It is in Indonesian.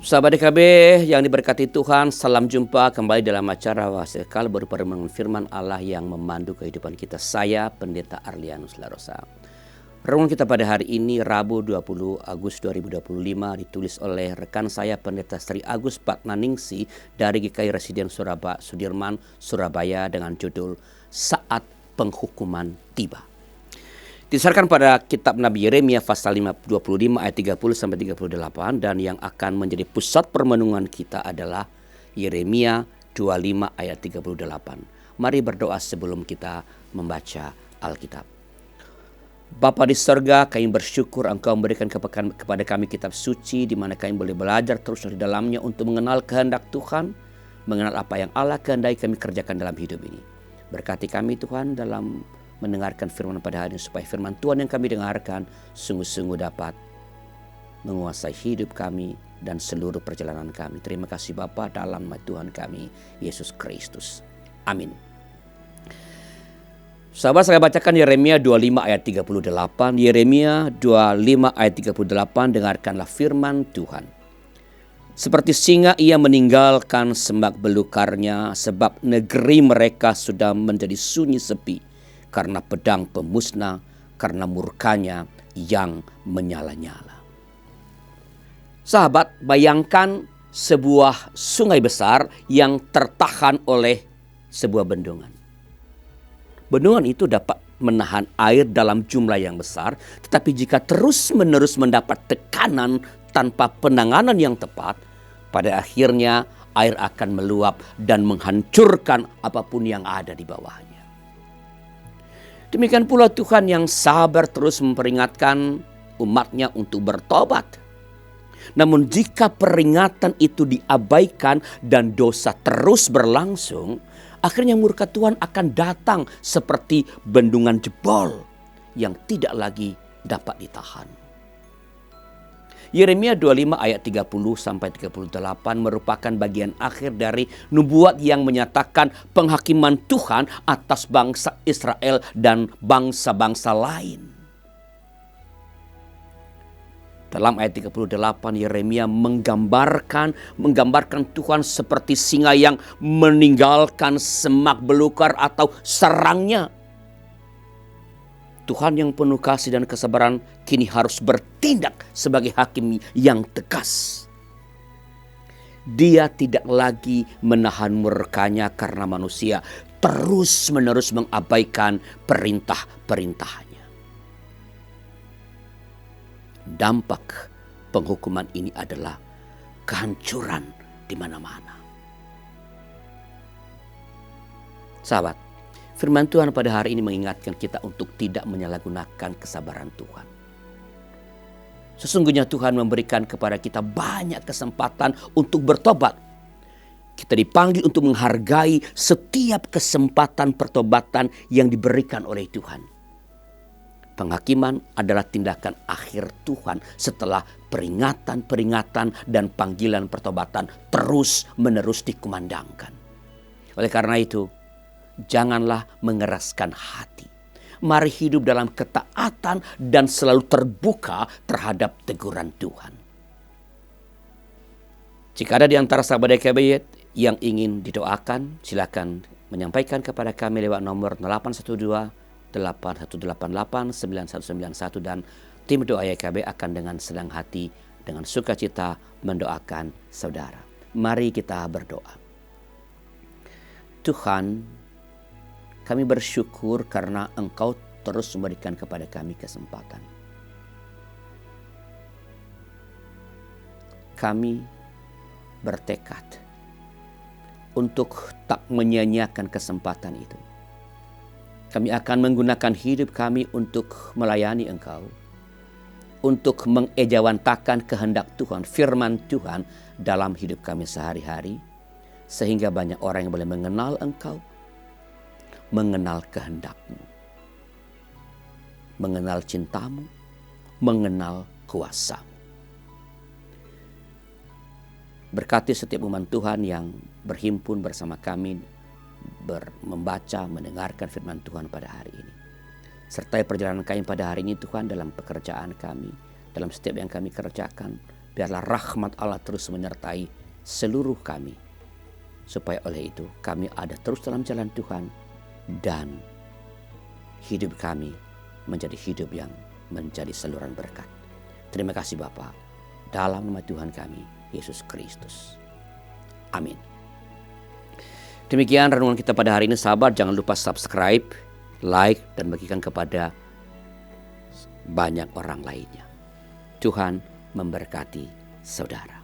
Sahabat DKB yang diberkati Tuhan, salam jumpa kembali dalam acara Wasikal berupa renungan firman Allah yang memandu kehidupan kita. Saya Pendeta Arlianus Larosa. Renungan kita pada hari ini Rabu 20 Agustus 2025 ditulis oleh rekan saya Pendeta Sri Agus Patnaningsi dari GKI Residen Sudirman, Surabaya dengan judul Saat Penghukuman Tiba. Didasarkan pada kitab Nabi Yeremia pasal 25 ayat 30 sampai 38, dan yang akan menjadi pusat permenungan kita adalah Yeremia 25 ayat 38. Mari berdoa sebelum kita membaca Alkitab. Bapa di sorga, kami bersyukur Engkau memberikan kepada kami kitab suci di mana kami boleh belajar terus dari dalamnya untuk mengenal kehendak Tuhan, mengenal apa yang Allah kehendaki kami kerjakan dalam hidup ini. Berkati kami Tuhan dalam mendengarkan firman pada hari ini, supaya firman Tuhan yang kami dengarkan sungguh-sungguh dapat menguasai hidup kami dan seluruh perjalanan kami. Terima kasih Bapa, dalam nama Tuhan kami Yesus Kristus. Amin. Sahabat, saya bacakan Yeremia 25 ayat 38. Yeremia 25 ayat 38, dengarkanlah firman Tuhan. Seperti singa ia meninggalkan semak belukarnya, sebab negeri mereka sudah menjadi sunyi sepi karena pedang pemusnah, karena murkanya yang menyala-nyala. Sahabat, bayangkan sebuah sungai besar yang tertahan oleh sebuah bendungan. Bendungan itu dapat menahan air dalam jumlah yang besar, tetapi jika terus-menerus mendapat tekanan tanpa penanganan yang tepat, pada akhirnya air akan meluap dan menghancurkan apapun yang ada di bawahnya. Demikian pula Tuhan yang sabar terus memperingatkan umatnya untuk bertobat. Namun jika peringatan itu diabaikan dan dosa terus berlangsung, akhirnya murka Tuhan akan datang seperti bendungan jebol yang tidak lagi dapat ditahan. Yeremia 25 ayat 30 sampai 38 merupakan bagian akhir dari nubuat yang menyatakan penghakiman Tuhan atas bangsa Israel dan bangsa-bangsa lain. Dalam ayat 38 Yeremia menggambarkan Tuhan seperti singa yang meninggalkan semak belukar atau sarangnya. Tuhan yang penuh kasih dan kesabaran kini harus bertindak sebagai hakim yang tegas. Dia tidak lagi menahan murkanya karena manusia terus-menerus mengabaikan perintah-perintahnya. Dampak penghukuman ini adalah kehancuran di mana-mana. Sahabat, firman Tuhan pada hari ini mengingatkan kita untuk tidak menyalahgunakan kesabaran Tuhan. Sesungguhnya Tuhan memberikan kepada kita banyak kesempatan untuk bertobat. Kita dipanggil untuk menghargai setiap kesempatan pertobatan yang diberikan oleh Tuhan. Penghakiman adalah tindakan akhir Tuhan setelah peringatan-peringatan dan panggilan pertobatan terus-menerus dikumandangkan. Oleh karena itu, janganlah mengeraskan hati. Mari hidup dalam ketaatan dan selalu terbuka terhadap teguran Tuhan. Jika ada di antara sahabat DKB yang ingin didoakan, silakan menyampaikan kepada kami lewat nomor 812-8188-9191, dan tim doa YKB akan dengan senang hati, dengan sukacita mendoakan saudara. Mari kita berdoa. Tuhan, kami bersyukur karena Engkau terus memberikan kepada kami kesempatan. Kami bertekad untuk tak menyia-nyiakan kesempatan itu. Kami akan menggunakan hidup kami untuk melayani Engkau, untuk mengejawantakan kehendak Tuhan, firman Tuhan dalam hidup kami sehari-hari, sehingga banyak orang yang boleh mengenal Engkau, mengenal kehendak-Mu, mengenal cinta-Mu, mengenal kuasa-Mu. Berkati setiap umat Tuhan yang berhimpun bersama kami, membaca, mendengarkan firman Tuhan pada hari ini. Sertai perjalanan kami pada hari ini Tuhan, dalam pekerjaan kami, dalam setiap yang kami kerjakan. Biarlah rahmat Allah terus menyertai seluruh kami. Supaya oleh itu kami ada terus dalam jalan Tuhan. Dan hidup kami menjadi hidup yang menjadi saluran berkat. Terima kasih Bapa. Dalam nama Tuhan kami, Yesus Kristus. Amin. Demikian renungan kita pada hari ini sahabat. Jangan lupa subscribe, like, dan bagikan kepada banyak orang lainnya. Tuhan memberkati saudara.